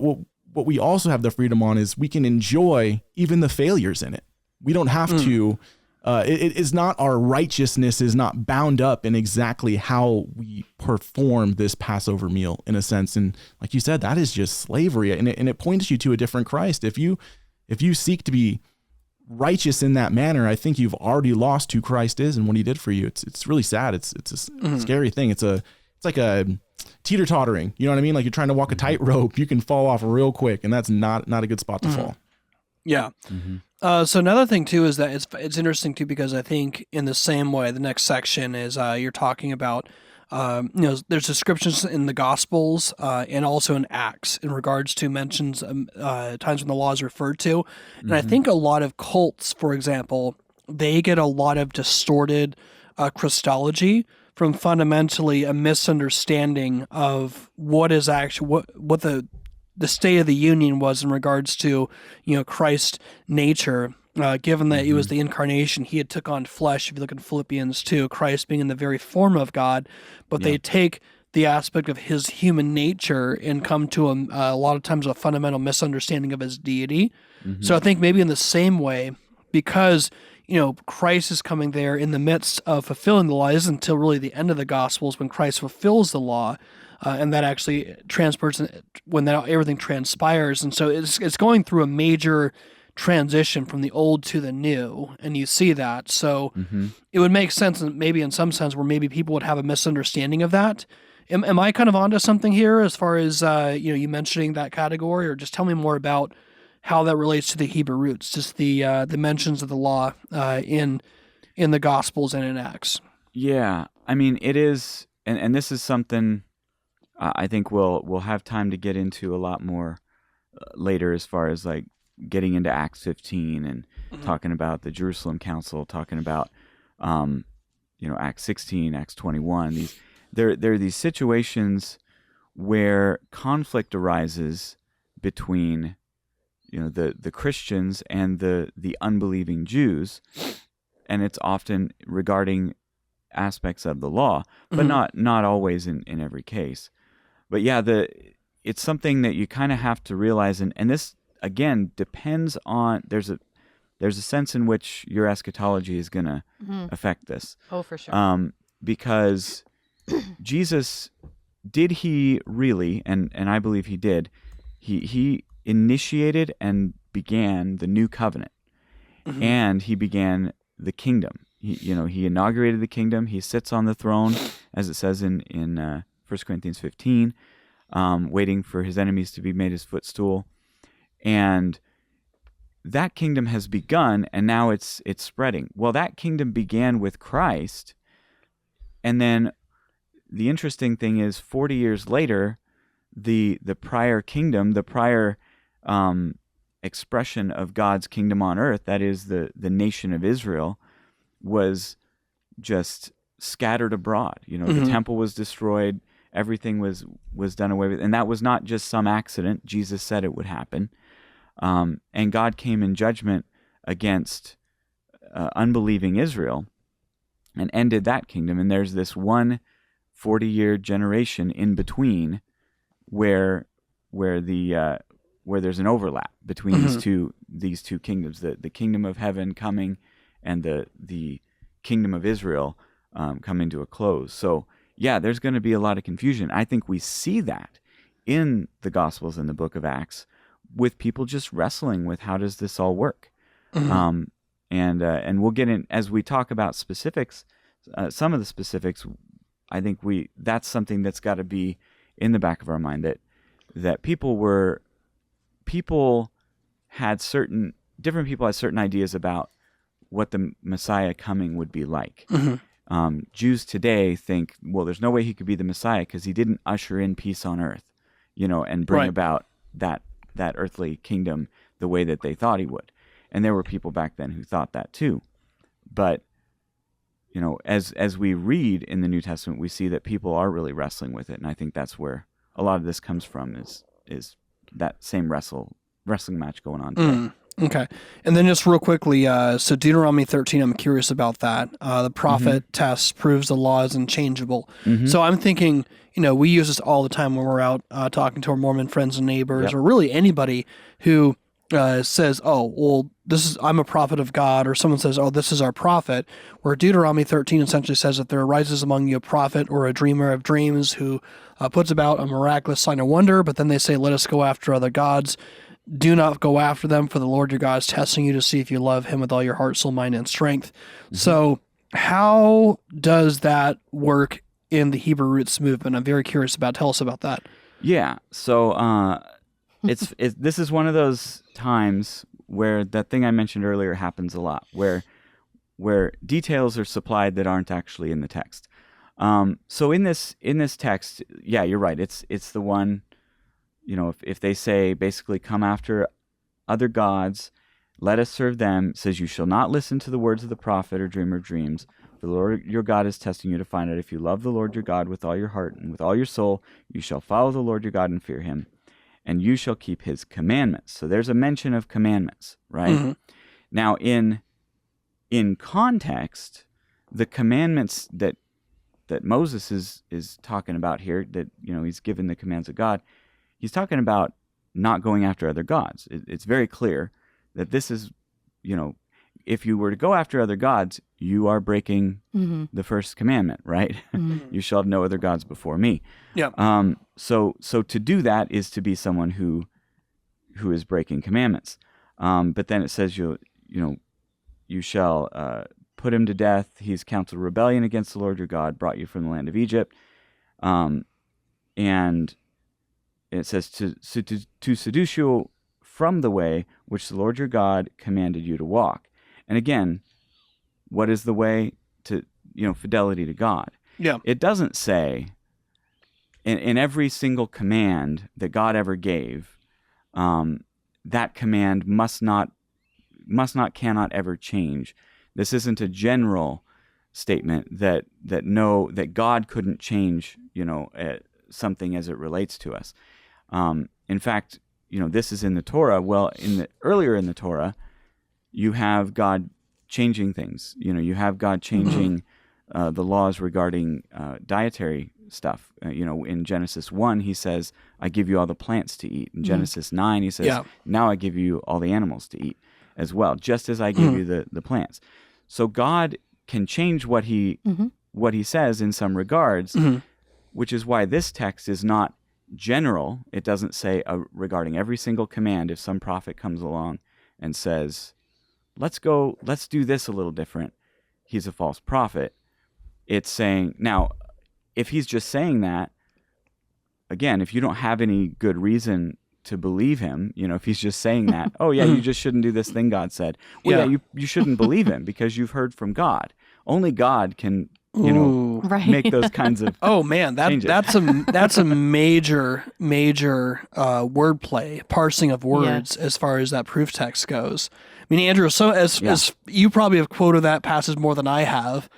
what we also have the freedom on is we can enjoy even the failures in it. We don't have to, it is not, our righteousness is not bound up in exactly how we perform this Passover meal in a sense. And like you said, that is just slavery, and it points you to a different Christ. If you seek to be righteous in that manner, I think you've already lost who Christ is and what he did for you. It's really sad. It's a scary thing. It's like a teeter-tottering, you know what I mean? Like you're trying to walk a tightrope, you can fall off real quick, and that's not a good spot to fall. Yeah. So another thing too is that it's interesting too, because I think in the same way, the next section is you're talking about there's descriptions in the Gospels and also in Acts in regards to mentions times when the law is referred to, and I think a lot of cults, for example, they get a lot of distorted Christology from fundamentally a misunderstanding of what is actually what the state of the union was in regards to, Christ's nature, given that he was the incarnation, he had took on flesh. If you look in Philippians 2, Christ being in the very form of God, but they take the aspect of his human nature and come to a lot of times a fundamental misunderstanding of his deity. So I think maybe in the same way, because Christ is coming there in the midst of fulfilling the law, it isn't until really the end of the Gospels when Christ fulfills the law. And that actually transpires when everything transpires. And so it's going through a major transition from the old to the new, and you see that. So it would make sense, maybe in some sense, where maybe people would have a misunderstanding of that. Am I kind of onto something here as far as you mentioning that category, or just tell me more about how that relates to the Hebrew roots, just the mentions of the law in the Gospels and in Acts? Yeah, I mean it is, and this is something I think we'll have time to get into a lot more later, as far as like getting into Acts 15 and talking about the Jerusalem Council, talking about Acts 16, Acts 21. There are these situations where conflict arises between the Christians and the unbelieving Jews, and it's often regarding aspects of the law, but not always in every case. But yeah, it's something that you kind of have to realize, and this again depends on, there's a sense in which your eschatology is going to affect this. Oh, for sure. Because Jesus, did he really, and I believe he did, he initiated and began the new covenant, and he began the kingdom. He inaugurated the kingdom. He sits on the throne, as it says in 1 Corinthians 15, waiting for his enemies to be made his footstool. And that kingdom has begun, and now it's spreading. Well, that kingdom began with Christ, and then the interesting thing is 40 years later, the prior kingdom, the prior expression of God's kingdom on earth, that is the nation of Israel, was just scattered abroad. The temple was destroyed, everything was done away with, and that was not just some accident. Jesus said it would happen, and God came in judgment against unbelieving Israel and ended that kingdom. And there's this 40-year generation in between where there's an overlap between these two kingdoms, the kingdom of heaven coming and the kingdom of Israel coming to a close. So yeah, there's going to be a lot of confusion. I think we see that in the Gospels and the book of Acts, with people just wrestling with how does this all work. And we'll get in as we talk about specifics. Some of the specifics, I think that's something that's got to be in the back of our mind, that people had certain ideas about what the Messiah coming would be like. Jews today think, well, there's no way he could be the Messiah because he didn't usher in peace on earth, and bring about that earthly kingdom the way that they thought he would. And there were people back then who thought that too. But as we read in the New Testament, we see that people are really wrestling with it, and I think that's where a lot of this comes from, is that same wrestling match going on today. Okay. And then just real quickly, so Deuteronomy 13, I'm curious about that. The prophet test proves the law is unchangeable. So I'm thinking, we use this all the time when we're out talking to our Mormon friends and neighbors, or really anybody who says, oh, well, I'm a prophet of God, or someone says, oh, this is our prophet, where Deuteronomy 13 essentially says that there arises among you a prophet or a dreamer of dreams who puts about a miraculous sign or wonder, but then they say, let us go after other gods. Do not go after them, for the Lord your God is testing you to see if you love him with all your heart, soul, mind, and strength. So how does that work in the Hebrew roots movement? I'm very curious about. Tell us about that. Yeah. So this is one of those times where that thing I mentioned earlier happens a lot, where details are supplied that aren't actually in the text. So in this text, yeah, you're right. It's the one. If they say basically come after other gods, let us serve them, it says you shall not listen to the words of the prophet or dreamer of dreams. For the Lord your God is testing you to find out if you love the Lord your God with all your heart and with all your soul. You shall follow the Lord your God and fear him, and you shall keep his commandments. So there's a mention of commandments, right? Now in context, the commandments that Moses is talking about here, that he's given the commands of God. He's talking about not going after other gods. It's very clear that this is, if you were to go after other gods, you are breaking the first commandment, right? You shall have no other gods before me. Yeah. So to do that is to be someone who is breaking commandments. But then it says you shall put him to death. He's counseled rebellion against the Lord your God, brought you from the land of Egypt, and it says to seduce you from the way which the Lord your God commanded you to walk. And again, what is the way? To fidelity to God. Yeah. It doesn't say in every single command that God ever gave, that command cannot ever change. This isn't a general statement that God couldn't change something as it relates to us. In fact, this is in the Torah. Well, earlier in the Torah, you have God changing things. You have God changing the laws regarding dietary stuff. In Genesis 1, he says, I give you all the plants to eat. In Genesis 9, he says, now I give you all the animals to eat as well, just as I give you the plants. So God can change what he says in some regards, which is why this text is not general. It doesn't say regarding every single command. If some prophet comes along and says, let's do this a little different, he's a false prophet. It's saying, now, if he's just saying that, again, if you don't have any good reason to believe him, if he's just saying that, oh yeah, you just shouldn't do this thing God said. Well, yeah, you shouldn't believe him because you've heard from God. Only God can make those kinds of changes. that's a major wordplay, parsing of words as far as that proof text goes. I mean, Andrew, so as you probably have quoted that passage more than I have.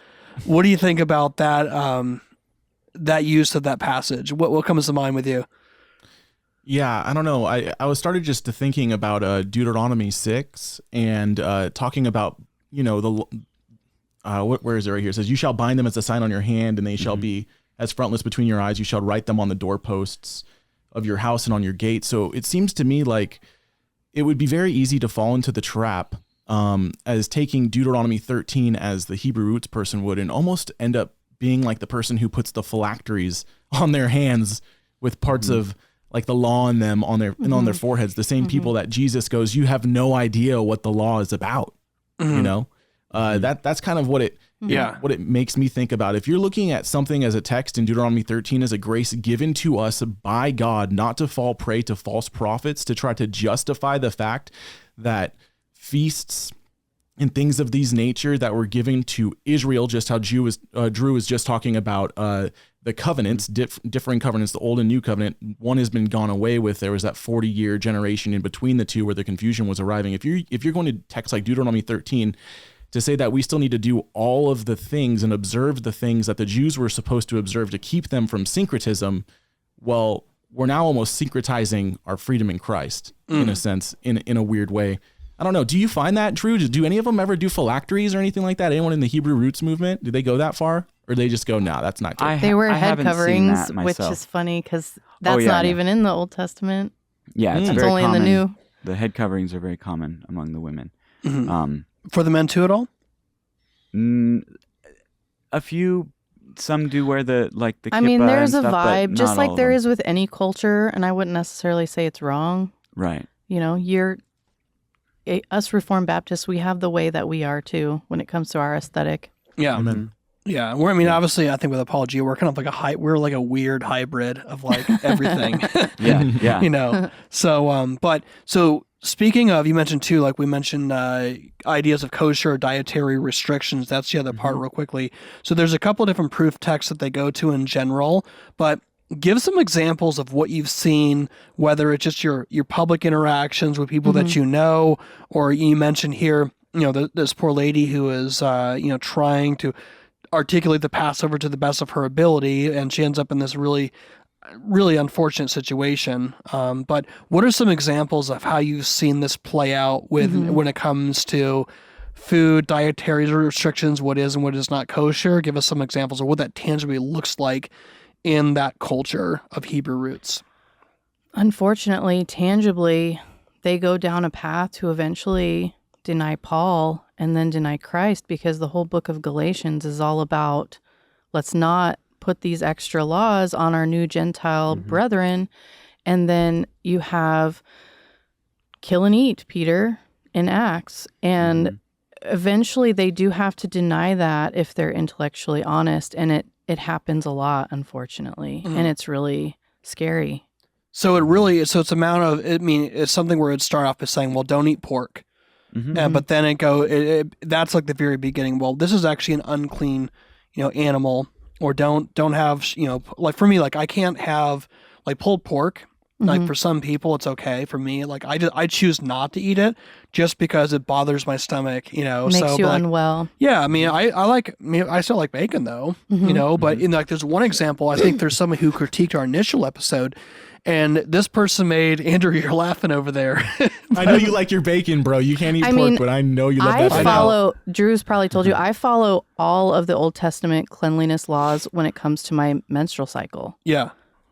What do you think about that that use of that passage? What comes to mind with you? Yeah, I don't know. I was started just to thinking about Deuteronomy 6 and talking about, where is it right here? It says, you shall bind them as a sign on your hand, and they shall be as frontlets between your eyes. You shall write them on the doorposts of your house and on your gate. So it seems to me like it would be very easy to fall into the trap as taking Deuteronomy 13 as the Hebrew roots person would, and almost end up being like the person who puts the phylacteries on their hands with parts of like the law in them on their and on their foreheads. The same people that Jesus goes, you have no idea what the law is about. That's kind of what it makes me think about. If you're looking at something as a text in Deuteronomy 13 as a grace given to us by God, not to fall prey to false prophets, to try to justify the fact that feasts and things of these nature that were given to Israel, just how Drew was just talking about the covenants, differing covenants, the old and new covenant, one has been gone away with. There was that 40-year generation in between the two where the confusion was arriving. If you're going to text like Deuteronomy 13 to say that we still need to do all of the things and observe the things that the Jews were supposed to observe to keep them from syncretism, well, we're now almost syncretizing our freedom in Christ in a sense, in a weird way. I don't know. Do you find that, Drew? Do any of them ever do phylacteries or anything like that? Anyone in the Hebrew roots movement? Do they go that far? Or they just go, no, that's not good? They wear head haven't seen coverings, that which myself. is funny because that's not even in the Old Testament. Yeah, it's It's very only common. in the New. The head coverings are very common among the women. For the men too at all? A few, some do wear the kippah I mean, there's a and stuff, but vibe, just not like all of there them. is with any culture, and I wouldn't necessarily say it's wrong. Right. Us Reformed Baptists, we have the way that we are too when it comes to our aesthetic. Yeah. Amen. Yeah. Obviously, I think with Apologia, we're kind of we're like a weird hybrid of like everything. Yeah. So speaking of, you mentioned too, like we mentioned ideas of kosher or dietary restrictions. That's the other part real quickly. So there's a couple of different proof texts that they go to in general, but give some examples of what you've seen, whether it's just your public interactions with people that you know, or you mentioned here, this poor lady who is, trying to articulate the Passover to the best of her ability, and she ends up in this really, really unfortunate situation. But what are some examples of how you've seen this play out with when it comes to food, dietary restrictions, what is and what is not kosher? Give us some examples of what that tangibly looks like in that culture of Hebrew roots. Unfortunately, tangibly, they go down a path to eventually deny Paul and then deny Christ, because the whole book of Galatians is all about, let's not put these extra laws on our new Gentile brethren. And then you have kill and eat, Peter, in Acts. And eventually they do have to deny that if they're intellectually honest. And it happens a lot, unfortunately. And it's really scary. So it's it's something where it'd start off by saying, well, don't eat pork. But then that's like the very beginning. Well, this is actually an unclean, animal, or don't have, like for me, like I can't have like pulled pork. Like for some people, it's okay. For me, like I choose not to eat it just because it bothers my stomach. Makes you unwell. Yeah, I mean, I still like bacon though. But there's one example. I think there's someone who critiqued our initial episode, and this person made Andrew. You're laughing over there. I know you like your bacon, bro. You can't eat pork, but I know you love that. Drew's probably told you, I follow all of the Old Testament cleanliness laws when it comes to my menstrual cycle. Yeah.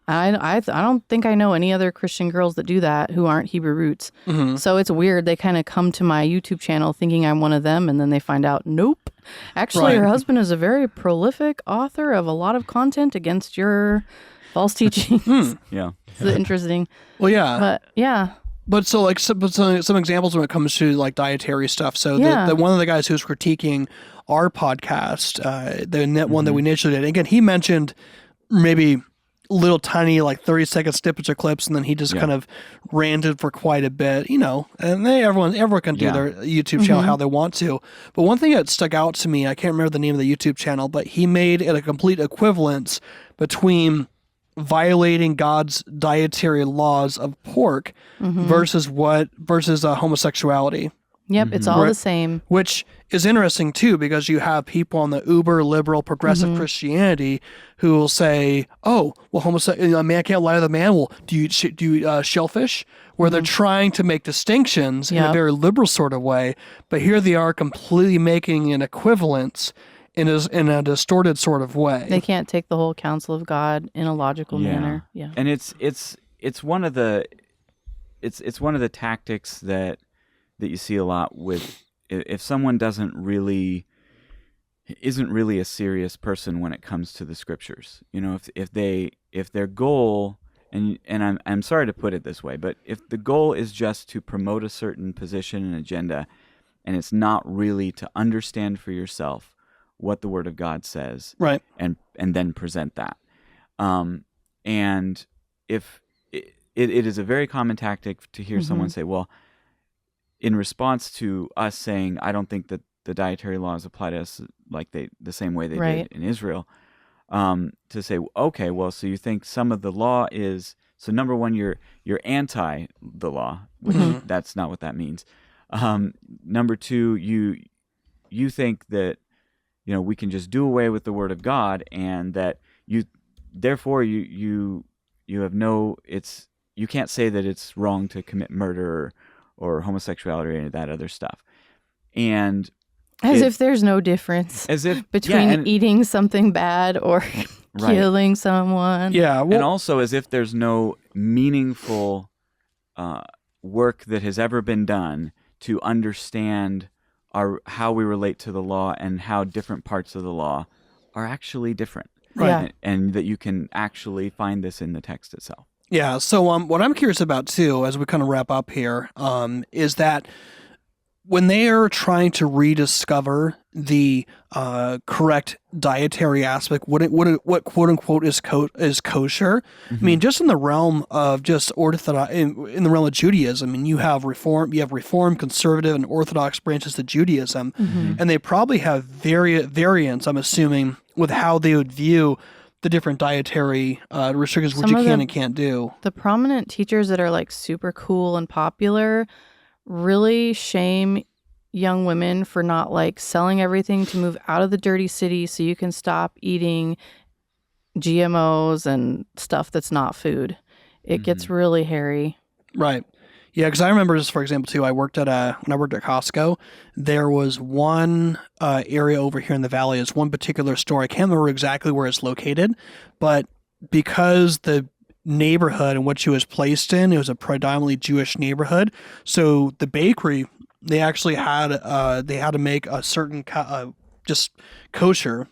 I don't think I know any other Christian girls that do that who aren't Hebrew roots. So it's weird. They kind of come to my YouTube channel thinking I'm one of them, and then they find out, nope. Actually, her husband is a very prolific author of a lot of content against your false teachings. Yeah. It's interesting. Well, yeah. But yeah. But so like some examples when it comes to like dietary stuff. So the one of the guys who was critiquing our podcast, the one that we initially did, again, he mentioned maybe little tiny like 30-second snippets or clips, and then he just kind of ranted for quite a bit, and everyone can do their YouTube channel how they want to. But one thing that stuck out to me, I can't remember the name of the YouTube channel, but he made it a complete equivalence between violating God's dietary laws of pork versus homosexuality. Yep, it's all Right. the same. Which is interesting too, because you have people on the uber liberal progressive Christianity who will say, "Oh, well, a man can't lie to the man. Well, do you eat shellfish?" Where they're trying to make distinctions in a Yep. very liberal sort of way, but here they are completely making an equivalence in a distorted sort of way. They can't take the whole counsel of God in a logical manner. Yeah. And it's one of the it's one of the tactics that you see a lot with if someone isn't really a serious person when it comes to the scriptures. You know, if their goal, and I'm sorry to put it this way, but if the goal is just to promote a certain position and agenda, and it's not really to understand for yourself what the Word of God says, Right. and then present that, and if it is a very common tactic to hear someone say, well, in response to us saying, I don't think that the dietary laws apply to us like the same way they Right. did in Israel, to say, okay, well, so you think some of the law is, so number one, you're anti the law, which that's not what that means. Number two, you think that, you know, we can just do away with the Word of God, and that therefore you have you can't say that it's wrong to commit murder or homosexuality or any of that other stuff. And As if there's no difference between eating something bad or killing someone. Yeah. Well, and also as if there's no meaningful work that has ever been done to understand how we relate to the law and how different parts of the law are actually different. Right. Yeah. And that you can actually find this in the text itself. Yeah. So what I'm curious about too, as we kind of wrap up here, is that when they are trying to rediscover the correct dietary aspect, what quote unquote is kosher. I mean, just in the realm of just orthodox, in the realm of Judaism, I mean, you have reform, conservative, and orthodox branches to Judaism, and they probably have variants, I'm assuming, with how they would view the different dietary restrictions, what you can and can't do. The prominent teachers that are like super cool and popular really shame young women for not like selling everything to move out of the dirty city so you can stop eating GMOs and stuff that's not food. It gets really hairy. Right. Yeah, because I remember, just for example, too, when I worked at Costco, there was one area over here in the valley. It's one particular store. I can't remember exactly where it's located, but because the neighborhood in which she was placed in, it was a predominantly Jewish neighborhood. So the bakery, they actually had to make a certain just kosher,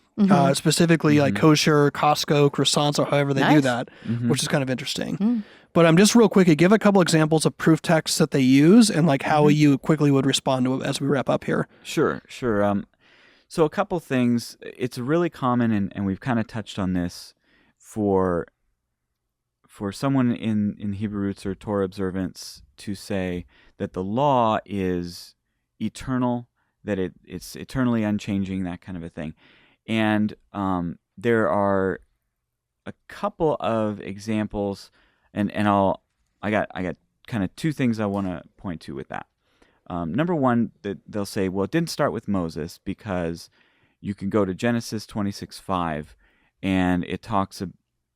specifically like kosher Costco croissants or however they do that, which is kind of interesting. But just real quick, give a couple examples of proof texts that they use and like how you quickly would respond to it as we wrap up here. Sure. So a couple things. It's really common, and we've kind of touched on this for someone in Hebrew roots or Torah observance to say that the law is eternal, that it's eternally unchanging, that kind of a thing. And there are a couple of examples, and I got kind of two things I want to point to with that. Number one, that they'll say, well, it didn't start with Moses, because you can go to Genesis 26:5, and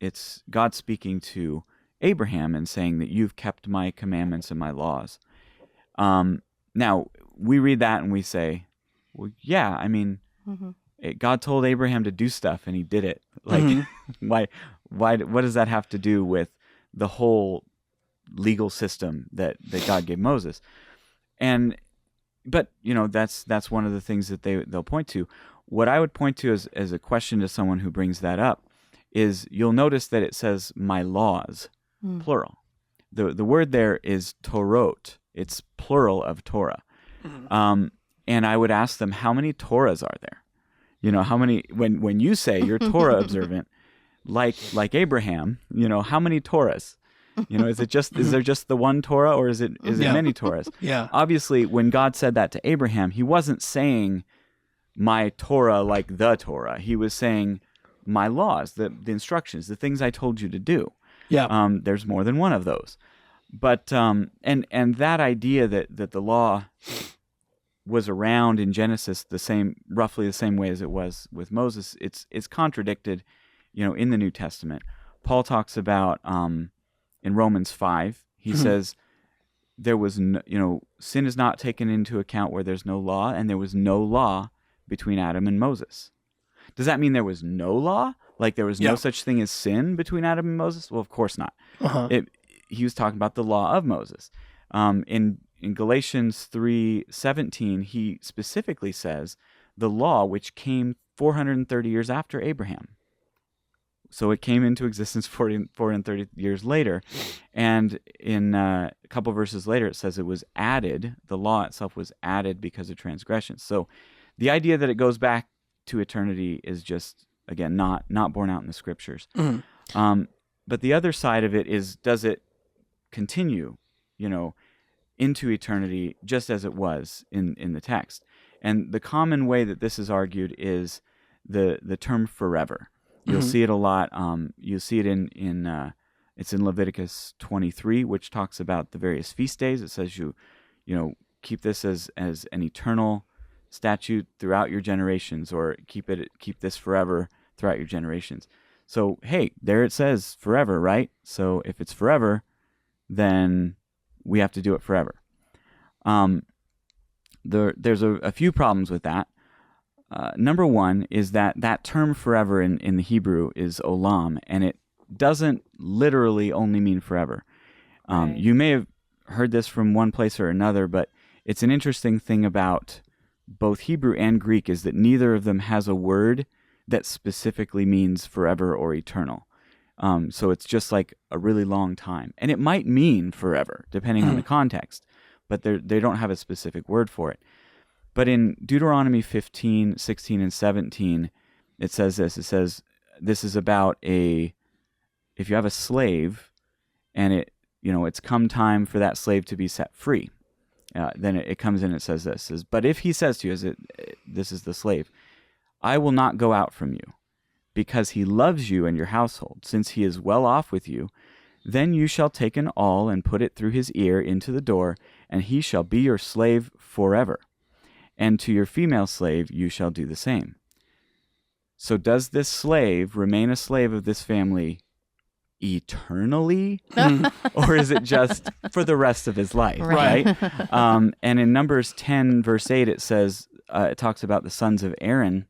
it's God speaking to Abraham and saying that you've kept my commandments and my laws. Now, we read that and we say, well, yeah, I mean, God told Abraham to do stuff and he did it. Like, why, what does that have to do with the whole legal system that God gave Moses? But you know, that's one of the things that they'll point to. What I would point to as a question to someone who brings that up is, you'll notice that it says my laws, plural. The word there is Torot. It's plural of Torah. And I would ask them, how many Torahs are there? You know, how many, when you say you're Torah observant, like Abraham, you know, how many Torahs? You know, is there just the one Torah, or is it many Torahs? Yeah. Obviously, when God said that to Abraham, he wasn't saying my Torah like the Torah. He was saying my laws, the instructions, the things I told you to do. Yeah. There's more than one of those. But and that idea that the law was around in Genesis roughly the same way as it was with Moses, it's contradicted, in the New Testament. Paul talks about in Romans 5, he says there was sin is not taken into account where there's no law, and there was no law between Adam and Moses. Does that mean there was no law? Like there was no such thing as sin between Adam and Moses? Well, of course not. He was talking about the law of Moses. In Galatians 3:17, he specifically says the law which came 430 years after Abraham. So it came into existence 430 years later. And in a couple verses later, it says it was added. The law itself was added because of transgressions. So the idea that it goes back to eternity is just, again, not borne out in the scriptures. But the other side of it is, does it continue, into eternity just as it was in the text? And the common way that this is argued is the term forever. You'll see it a lot. You'll see it in it's in Leviticus 23, which talks about the various feast days. It says you keep this as an eternal statute throughout your generations, or keep this forever throughout your generations. So hey, there it says forever, right? So if it's forever, then we have to do it forever. There's a few problems with that. Number one is that term forever in the Hebrew is olam, and it doesn't literally only mean forever. Right. You may have heard this from one place or another, but it's an interesting thing about both Hebrew and Greek is that neither of them has a word that specifically means forever or eternal. So it's just like a really long time. And it might mean forever, depending on the context, but they don't have a specific word for it. But in Deuteronomy 15, 16, and 17, it says this. It says, this is about if you have a slave and it's come time for that slave to be set free, then it comes in and it says this. It says, but if he says to you, this is the slave, I will not go out from you, because he loves you and your household, since he is well off with you, then you shall take an awl and put it through his ear into the door, and he shall be your slave forever. And to your female slave you shall do the same. So does this slave remain a slave of this family eternally? Or is it just for the rest of his life, right? And in Numbers 10, verse 8, it says, it talks about the sons of Aaron,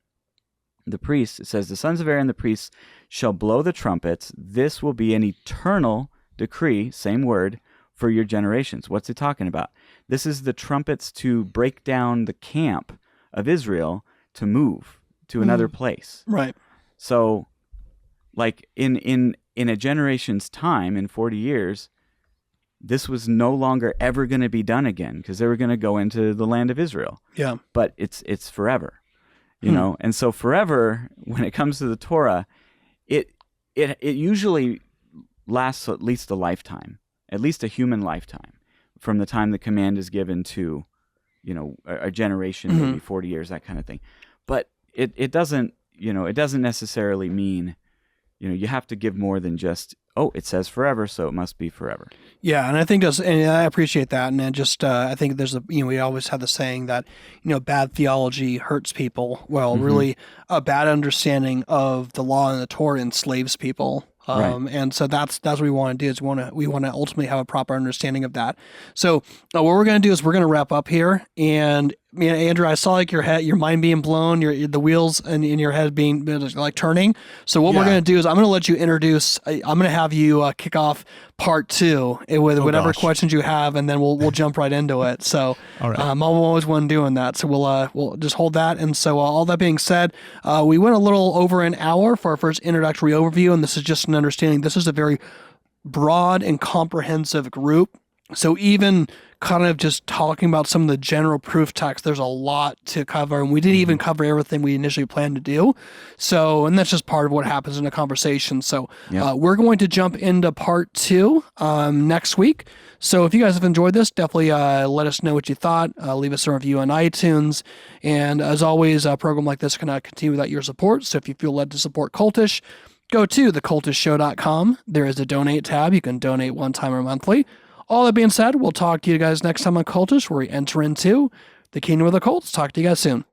the priests. It says, the sons of Aaron, the priests, shall blow the trumpets. This will be an eternal decree, same word, for your generations. What's it talking about? This is the trumpets to break down the camp of Israel to move to another place. Right. So, like in a generation's time, in 40 years, this was no longer ever going to be done again, because they were going to go into the land of Israel. Yeah. But it's forever, And so forever, when it comes to the Torah, it usually lasts at least a lifetime. At least a human lifetime, from the time the command is given to, a generation, maybe 40 years, that kind of thing. But it doesn't necessarily mean, you have to give more than just, it says forever, so it must be forever. Yeah, and I think and I appreciate that, and then just I think there's we always have the saying that bad theology hurts people. Well, really, a bad understanding of the law and the Torah enslaves people. Right. And so that's what we want to do is we want to ultimately have a proper understanding of that. So what we're going to do is we're going to wrap up here. And Andrew, I saw like your mind being blown, the wheels in your head being like turning. So what we're going to do is I'm going to let you introduce. I'm going to have you kick off part 2 with whatever questions you have, and then we'll jump right into it. So All right. I'm always one doing that. So we'll just hold that. And so all that being said, we went a little over an hour for our first introductory overview, and this is just an understanding. This is a very broad and comprehensive group. So even kind of just talking about some of the general proof text, there's a lot to cover, and we didn't even cover everything we initially planned to do. So, and that's just part of what happens in a conversation. So we're going to jump into part 2 next week. So if you guys have enjoyed this, definitely let us know what you thought. Leave us a review on iTunes. And as always, a program like this cannot continue without your support. So if you feel led to support Cultish, go to thecultishtshow.com. There is a donate tab. You can donate one time or monthly. All that being said, we'll talk to you guys next time on Cultish, where we enter into the Kingdom of the Colts. Talk to you guys soon.